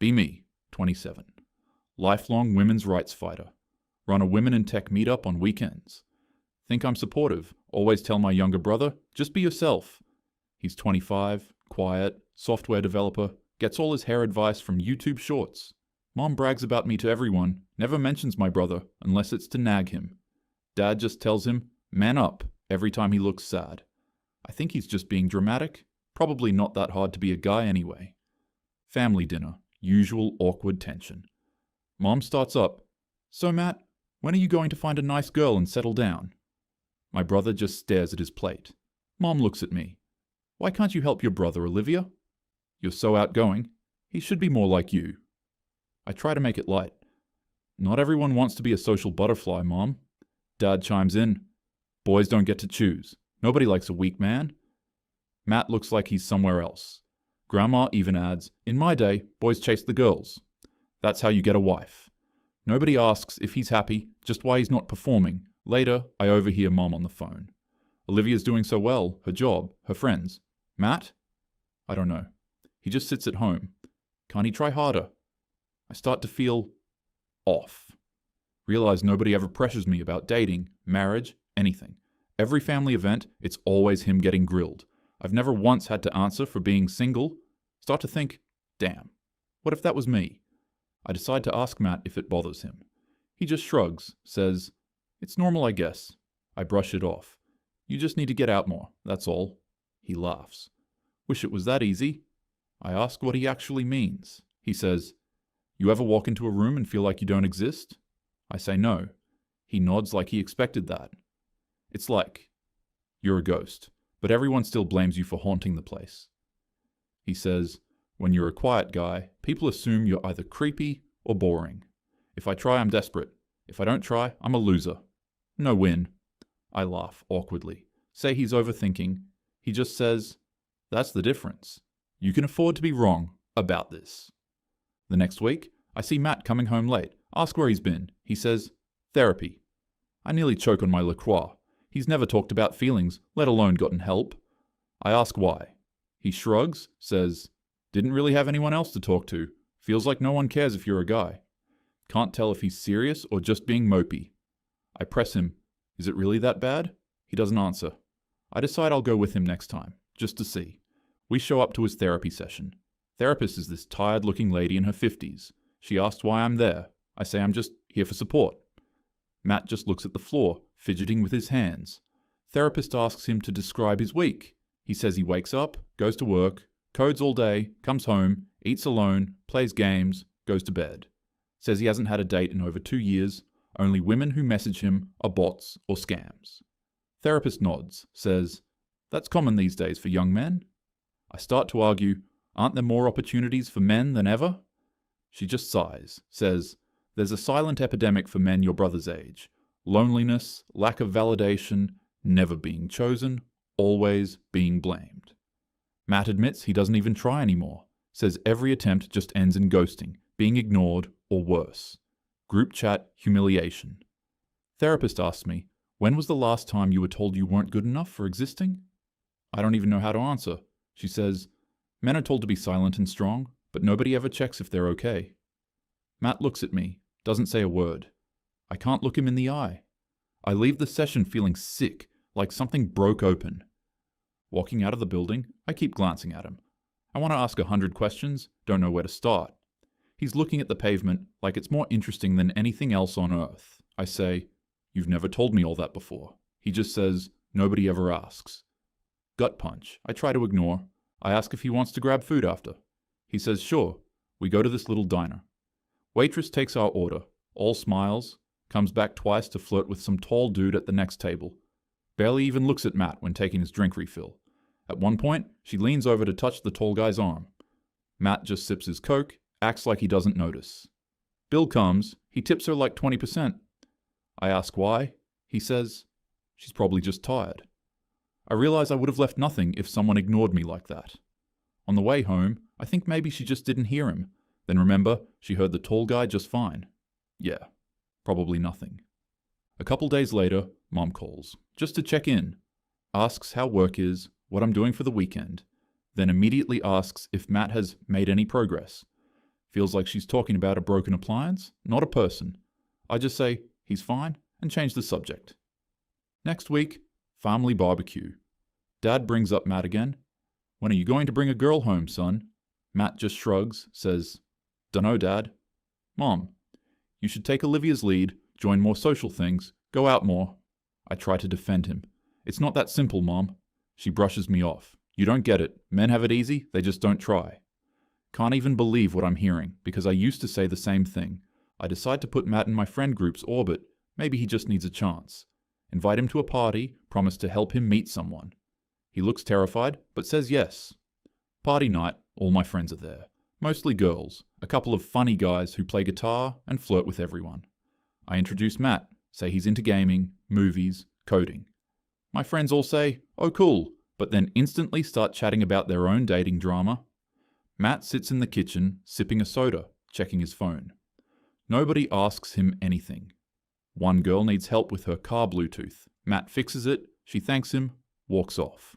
Be me, 27. Lifelong women's rights fighter. Run a women in tech meetup on weekends. Think I'm supportive. Always tell my younger brother, just be yourself. He's 25, quiet, software developer, gets all his hair advice from YouTube shorts. Mom brags about me to everyone, never mentions my brother unless it's to nag him. Dad just tells him, man up, every time he looks sad. I think he's just being dramatic. Probably not that hard to be a guy anyway. Family dinner, usual awkward tension. Mom starts up. So Matt, when are you going to find a nice girl and settle down? My brother just stares at his plate. Mom looks at me. Why can't you help your brother, Olivia? You're so outgoing. He should be more like you. I try to make it light. Not everyone wants to be a social butterfly, Mom. Dad chimes in. Boys don't get to choose. Nobody likes a weak man. Matt looks like he's somewhere else. Grandma even adds, in my day, boys chased the girls. That's how you get a wife. Nobody asks if he's happy, just why he's not performing. Later, I overhear Mom on the phone. Olivia's doing so well, her job, her friends. Matt? I don't know. He just sits at home. Can't he try harder? I start to feel off. Realize nobody ever pressures me about dating, marriage, anything. Every family event, it's always him getting grilled. I've never once had to answer for being single. Start to think, damn, what if that was me? I decide to ask Matt if it bothers him. He just shrugs, says, it's normal, I guess. I brush it off. You just need to get out more, that's all. He laughs. Wish it was that easy. I ask what he actually means. He says, you ever walk into a room and feel like you don't exist? I say no. He nods like he expected that. It's like, you're a ghost, but everyone still blames you for haunting the place. He says, when you're a quiet guy, people assume you're either creepy or boring. If I try, I'm desperate. If I don't try, I'm a loser. No win. I laugh awkwardly. Say he's overthinking. He just says, that's the difference. You can afford to be wrong about this. The next week, I see Matt coming home late. Ask where he's been. He says, therapy. I nearly choke on my LaCroix. He's never talked about feelings, let alone gotten help. I ask why. He shrugs, says, didn't really have anyone else to talk to. Feels like no one cares if you're a guy. Can't tell if he's serious or just being mopey. I press him. Is it really that bad? He doesn't answer. I decide I'll go with him next time, just to see. We show up to his therapy session. Therapist is this tired-looking lady in her 50s. She asks why I'm there. I say I'm just here for support. Matt just looks at the floor, fidgeting with his hands. Therapist asks him to describe his week. He says he wakes up, goes to work, codes all day, comes home, eats alone, plays games, goes to bed. Says he hasn't had a date in over 2 years. Only women who message him are bots or scams. Therapist nods, says, that's common these days for young men. I start to argue, aren't there more opportunities for men than ever? She just sighs, says, there's a silent epidemic for men your brother's age. Loneliness, lack of validation, never being chosen, always being blamed. Matt admits he doesn't even try anymore. Says every attempt just ends in ghosting, being ignored, or worse. Group chat humiliation. Therapist asks me, when was the last time you were told you weren't good enough for existing? I don't even know how to answer. She says, men are told to be silent and strong, but nobody ever checks if they're okay. Matt looks at me, doesn't say a word. I can't look him in the eye. I leave the session feeling sick, like something broke open. Walking out of the building, I keep glancing at him. I want to ask 100 questions, don't know where to start. He's looking at the pavement like it's more interesting than anything else on earth. I say, you've never told me all that before. He just says, nobody ever asks. Gut punch. I try to ignore. I ask if he wants to grab food after. He says, sure. We go to this little diner. Waitress takes our order, all smiles, comes back twice to flirt with some tall dude at the next table. Barely even looks at Matt when taking his drink refill. At one point, she leans over to touch the tall guy's arm. Matt just sips his Coke, acts like he doesn't notice. Bill comes, he tips her like 20%. I ask why. He says, she's probably just tired. I realize I would have left nothing if someone ignored me like that. On the way home, I think maybe she just didn't hear him. Then remember, she heard the tall guy just fine. Yeah, probably nothing. A couple days later, Mom calls, just to check in. Asks how work is, what I'm doing for the weekend. Then immediately asks if Matt has made any progress. Feels like she's talking about a broken appliance, not a person. I just say, he's fine, and change the subject. Next week, family barbecue. Dad brings up Matt again. When are you going to bring a girl home, son? Matt just shrugs, says, Dunno, Dad. Mom, you should take Olivia's lead, join more social things, go out more. I try to defend him. It's not that simple, Mom. She brushes me off. You don't get it. Men have it easy, they just don't try. Can't even believe what I'm hearing, because I used to say the same thing. I decide to put Matt in my friend group's orbit. Maybe he just needs a chance. Invite him to a party, promise to help him meet someone. He looks terrified, but says yes. Party night, all my friends are there. Mostly girls, a couple of funny guys who play guitar and flirt with everyone. I introduce Matt, say he's into gaming, movies, coding. My friends all say, oh cool, but then instantly start chatting about their own dating drama. Matt sits in the kitchen, sipping a soda, checking his phone. Nobody asks him anything. One girl needs help with her car Bluetooth. Matt fixes it, she thanks him, walks off.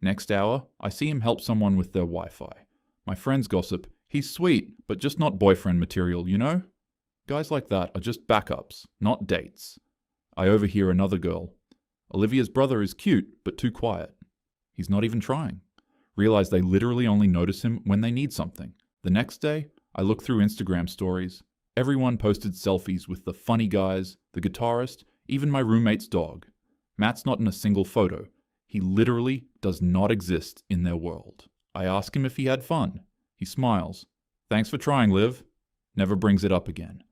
Next hour, I see him help someone with their Wi-Fi. My friends gossip, he's sweet, but just not boyfriend material, you know? Guys like that are just backups, not dates. I overhear another girl. Olivia's brother is cute, but too quiet. He's not even trying. Realize they literally only notice him when they need something. The next day, I look through Instagram stories. Everyone posted selfies with the funny guys, the guitarist, even my roommate's dog. Matt's not in a single photo. He literally does not exist in their world. I ask him if he had fun. He smiles. Thanks for trying, Liv. Never brings it up again.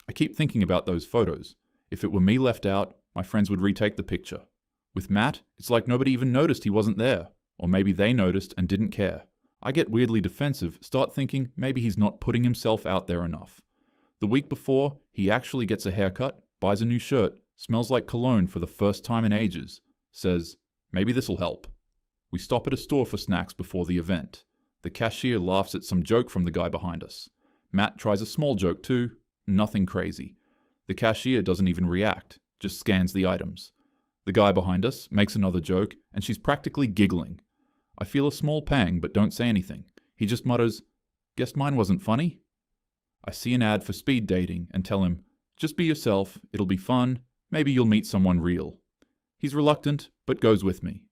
I keep thinking about those photos. If it were me left out, my friends would retake the picture. With Matt, it's like nobody even noticed he wasn't there. Or maybe they noticed and didn't care. I get weirdly defensive, start thinking maybe he's not putting himself out there enough. The week before, he actually gets a haircut, buys a new shirt, smells like cologne for the first time in ages, says, maybe this'll help. We stop at a store for snacks before the event. The cashier laughs at some joke from the guy behind us. Matt tries a small joke too, nothing crazy. The cashier doesn't even react, just scans the items. The guy behind us makes another joke, and she's practically giggling. I feel a small pang, but don't say anything. He just mutters, guess mine wasn't funny? I see an ad for speed dating and tell him, just be yourself, it'll be fun, maybe you'll meet someone real. He's reluctant, but goes with me.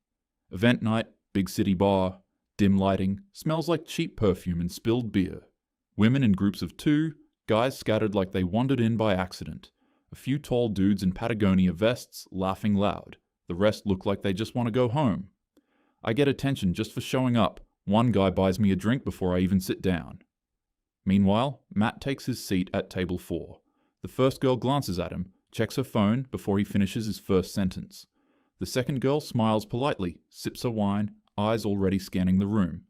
Event night, big city bar, dim lighting, smells like cheap perfume and spilled beer. Women in groups of 2, guys scattered like they wandered in by accident. A few tall dudes in Patagonia vests laughing loud. The rest look like they just want to go home. I get attention just for showing up. One guy buys me a drink before I even sit down. Meanwhile, Matt takes his seat at table 4. The first girl glances at him, checks her phone before he finishes his first sentence. The second girl smiles politely, sips her wine, eyes already scanning the room.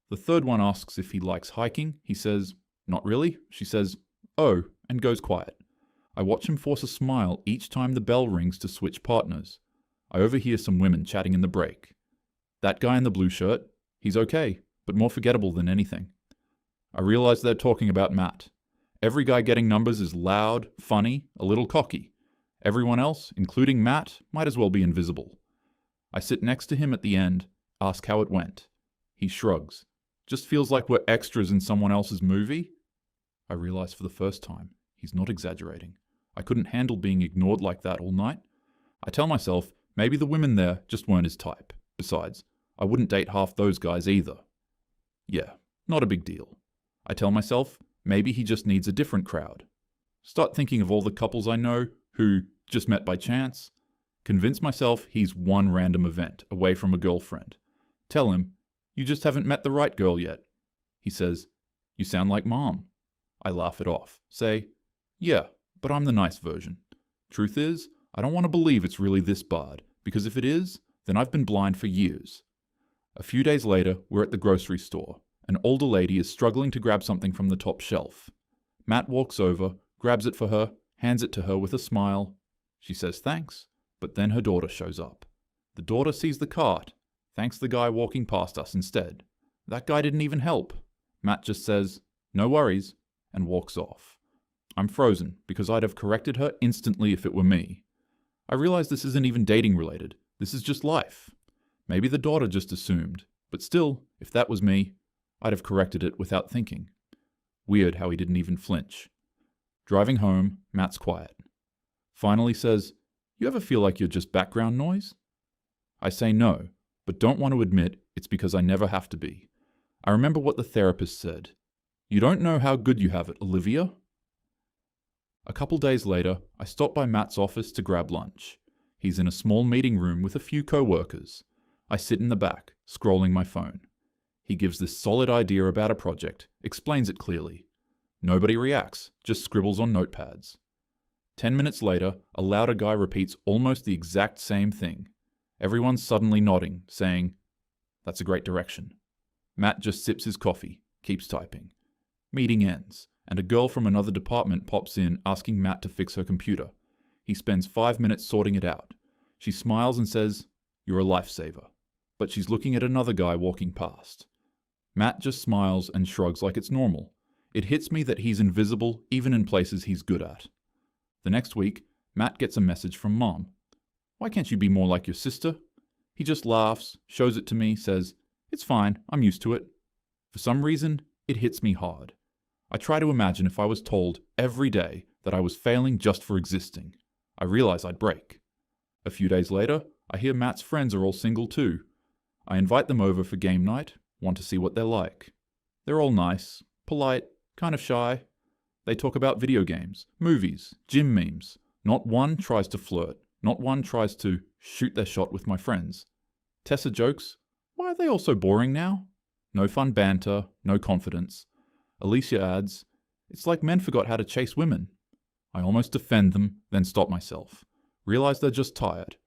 The third one asks if he likes hiking. He says, not really. She says, oh, and goes quiet. I watch him force a smile each time the bell rings to switch partners. I overhear some women chatting in the break. That guy in the blue shirt, he's okay, but more forgettable than anything. I realize they're talking about Matt. Every guy getting numbers is loud, funny, a little cocky. Everyone else, including Matt, might as well be invisible. I sit next to him at the end, ask how it went. He shrugs. Just feels like we're extras in someone else's movie? I realize for the first time, he's not exaggerating. I couldn't handle being ignored like that all night. I tell myself, maybe the women there just weren't his type. Besides, I wouldn't date half those guys either. Yeah, not a big deal. I tell myself, maybe he just needs a different crowd. Start thinking of all the couples I know who just met by chance. Convince myself he's one random event away from a girlfriend. Tell him, you just haven't met the right girl yet. He says, you sound like Mom. I laugh it off. Say, yeah, but I'm the nice version. Truth is, I don't want to believe it's really this bad, because if it is, then I've been blind for years. A few days later, we're at the grocery store. An older lady is struggling to grab something from the top shelf. Matt walks over, grabs it for her, hands it to her with a smile. She says thanks, but then her daughter shows up. The daughter sees the cart, thanks the guy walking past us instead. That guy didn't even help. Matt just says, no worries, and walks off. I'm frozen, because I'd have corrected her instantly if it were me. I realize this isn't even dating related. This is just life. Maybe the daughter just assumed, but still, if that was me, I'd have corrected it without thinking. Weird how he didn't even flinch. Driving home, Matt's quiet. Finally says, "You ever feel like you're just background noise?" I say no, but don't want to admit it's because I never have to be. I remember what the therapist said. "You don't know how good you have it, Olivia." A couple days later, I stop by Matt's office to grab lunch. He's in a small meeting room with a few co-workers. I sit in the back, scrolling my phone. He gives this solid idea about a project, explains it clearly. Nobody reacts, just scribbles on notepads. 10 minutes later, a louder guy repeats almost the exact same thing. Everyone's suddenly nodding, saying, "That's a great direction." Matt just sips his coffee, keeps typing. Meeting ends, and a girl from another department pops in asking Matt to fix her computer. He spends 5 minutes sorting it out. She smiles and says, "You're a lifesaver." But she's looking at another guy walking past. Matt just smiles and shrugs like it's normal. It hits me that he's invisible even in places he's good at. The next week, Matt gets a message from Mom. "Why can't you be more like your sister?" He just laughs, shows it to me, says, "It's fine, I'm used to it." For some reason, it hits me hard. I try to imagine if I was told every day that I was failing just for existing. I realize I'd break. A few days later, I hear Matt's friends are all single too. I invite them over for game night, want to see what they're like. They're all nice, polite, kind of shy. They talk about video games, movies, gym memes. Not one tries to flirt. Not one tries to shoot their shot with my friends. Tessa jokes, "Why are they all so boring now?" No fun banter, no confidence. Alicia adds, "It's like men forgot how to chase women." I almost defend them, then stop myself. Realize they're just tired.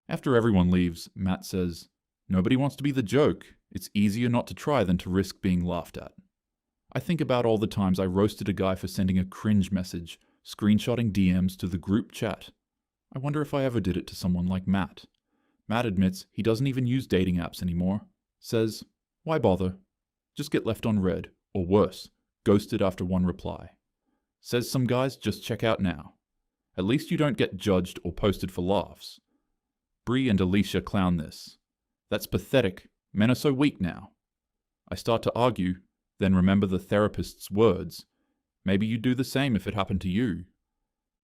After everyone leaves, Matt says, "Nobody wants to be the joke. It's easier not to try than to risk being laughed at." I think about all the times I roasted a guy for sending a cringe message, screenshotting DMs to the group chat. I wonder if I ever did it to someone like Matt. Matt admits he doesn't even use dating apps anymore. Says, "Why bother? Just get left on red, or worse, ghosted after one reply." Says some guys just check out now. At least you don't get judged or posted for laughs. Bree and Alicia clown this. "That's pathetic. Men are so weak now." I start to argue, then remember the therapist's words. Maybe you'd do the same if it happened to you.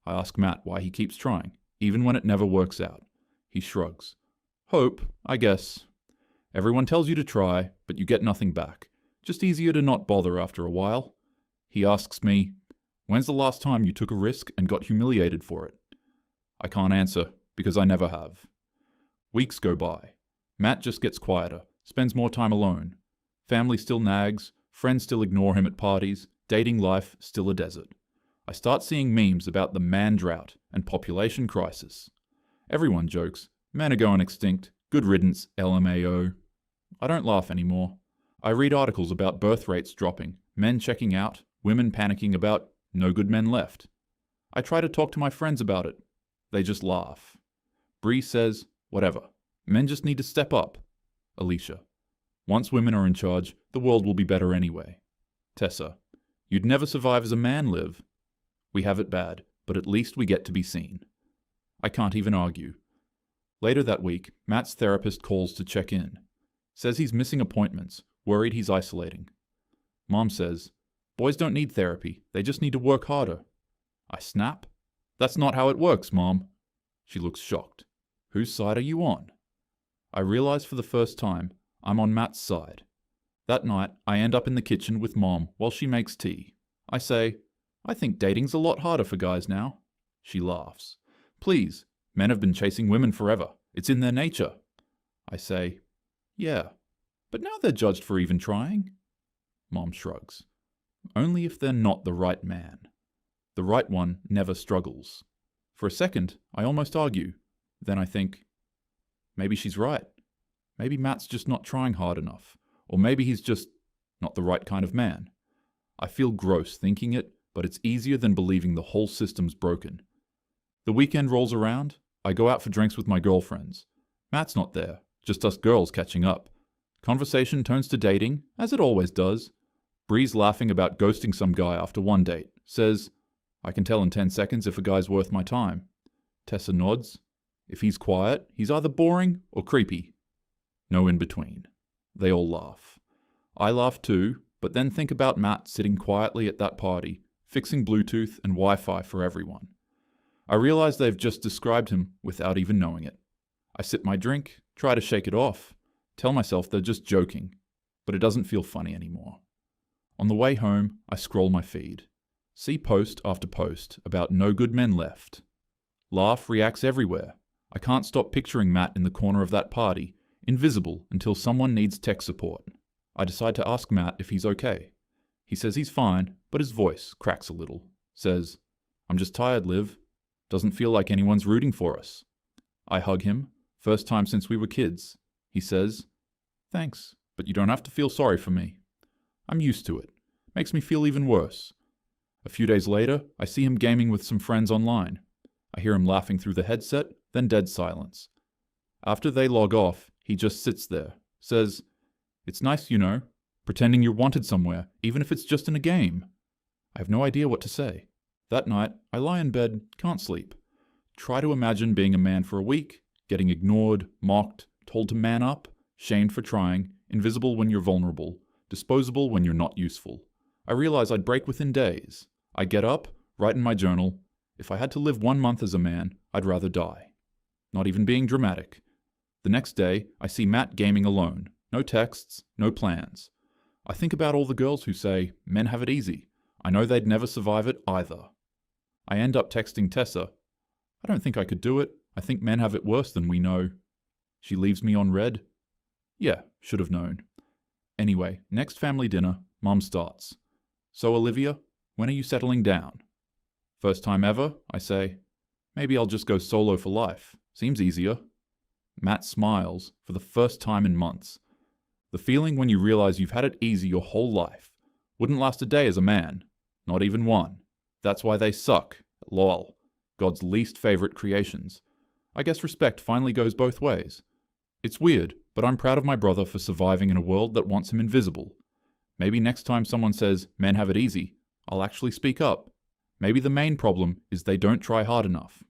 I ask Matt why he keeps trying, even when it never works out. He shrugs. "Hope, I guess. Everyone tells you to try, but you get nothing back. Just easier to not bother after a while." He asks me, "When's the last time you took a risk and got humiliated for it?" I can't answer, because I never have. Weeks go by. Matt just gets quieter, spends more time alone. Family still nags, friends still ignore him at parties, dating life still a desert. I start seeing memes about the man drought and population crisis. Everyone jokes, men are going extinct, good riddance, LMAO. I don't laugh anymore. I read articles about birth rates dropping, men checking out, women panicking about no good men left. I try to talk to my friends about it. They just laugh. Bree says, "Whatever. Men just need to step up." Alicia, "Once women are in charge, the world will be better anyway." Tessa, "You'd never survive as a man, Liv." We have it bad, but at least we get to be seen. I can't even argue. Later that week, Matt's therapist calls to check in. Says he's missing appointments, worried he's isolating. Mom says, "Boys don't need therapy, they just need to work harder." I snap. "That's not how it works, Mom." She looks shocked. Whose side are you on? I realize for the first time, I'm on Matt's side. That night, I end up in the kitchen with Mom while she makes tea. I say, "I think dating's a lot harder for guys now." She laughs. "Please, men have been chasing women forever. It's in their nature." I say, "Yeah, but now they're judged for even trying." Mom shrugs. "Only if they're not the right man. The right one never struggles." For a second, I almost argue. Then I think, maybe she's right. Maybe Matt's just not trying hard enough. Or maybe he's just not the right kind of man. I feel gross thinking it, but it's easier than believing the whole system's broken. The weekend rolls around. I go out for drinks with my girlfriends. Matt's not there, just us girls catching up. Conversation turns to dating, as it always does. Bree's laughing about ghosting some guy after one date. Says, "I can tell in 10 seconds if a guy's worth my time." Tessa nods. If he's quiet, he's either boring or creepy. No in between. They all laugh. I laugh too, But then think about Matt sitting quietly at that party, fixing Bluetooth and Wi-Fi for everyone. I realize they've just described him without even knowing it. I sip my drink, try to shake it off, tell myself they're just joking, but it doesn't feel funny anymore. On the way home, I scroll my feed. See post after post about no good men left. Laugh reacts everywhere. I can't stop picturing Matt in the corner of that party, invisible until someone needs tech support. I decide to ask Matt if he's okay. He says he's fine, but his voice cracks a little. Says, "I'm just tired, Liv. Doesn't feel like anyone's rooting for us." I hug him. First time since we were kids. He says, "Thanks, but you don't have to feel sorry for me." I'm used to it. Makes me feel even worse. A few days later, I see him gaming with some friends online. I hear him laughing through the headset, then dead silence. After they log off, he just sits there, says, "It's nice, you know, pretending you're wanted somewhere, even if it's just in a game." I have no idea what to say. That night, I lie in bed, can't sleep. Try to imagine being a man for a week, getting ignored, mocked, told to man up, shamed for trying, invisible when you're vulnerable, disposable when you're not useful. I realize I'd break within days. I get up, write in my journal, "If I had to live 1 month as a man, I'd rather die." Not even being dramatic. The next day, I see Matt gaming alone. No texts, no plans. I think about all the girls who say, "Men have it easy." I know they'd never survive it either. I end up texting Tessa. "I don't think I could do it. I think men have it worse than we know." She leaves me on red. Yeah, should have known. Anyway, next family dinner, Mum starts. "So Olivia, when are you settling down?" "First time ever," I say. "Maybe I'll just go solo for life. Seems easier." Matt smiles for the first time in months. The feeling when you realize you've had it easy your whole life. Wouldn't last a day as a man. Not even one. That's why they suck. Lol. God's least favorite creations. I guess respect finally goes both ways. It's weird, but I'm proud of my brother for surviving in a world that wants him invisible. Maybe next time someone says, "Men have it easy," I'll actually speak up. Maybe the main problem is they don't try hard enough.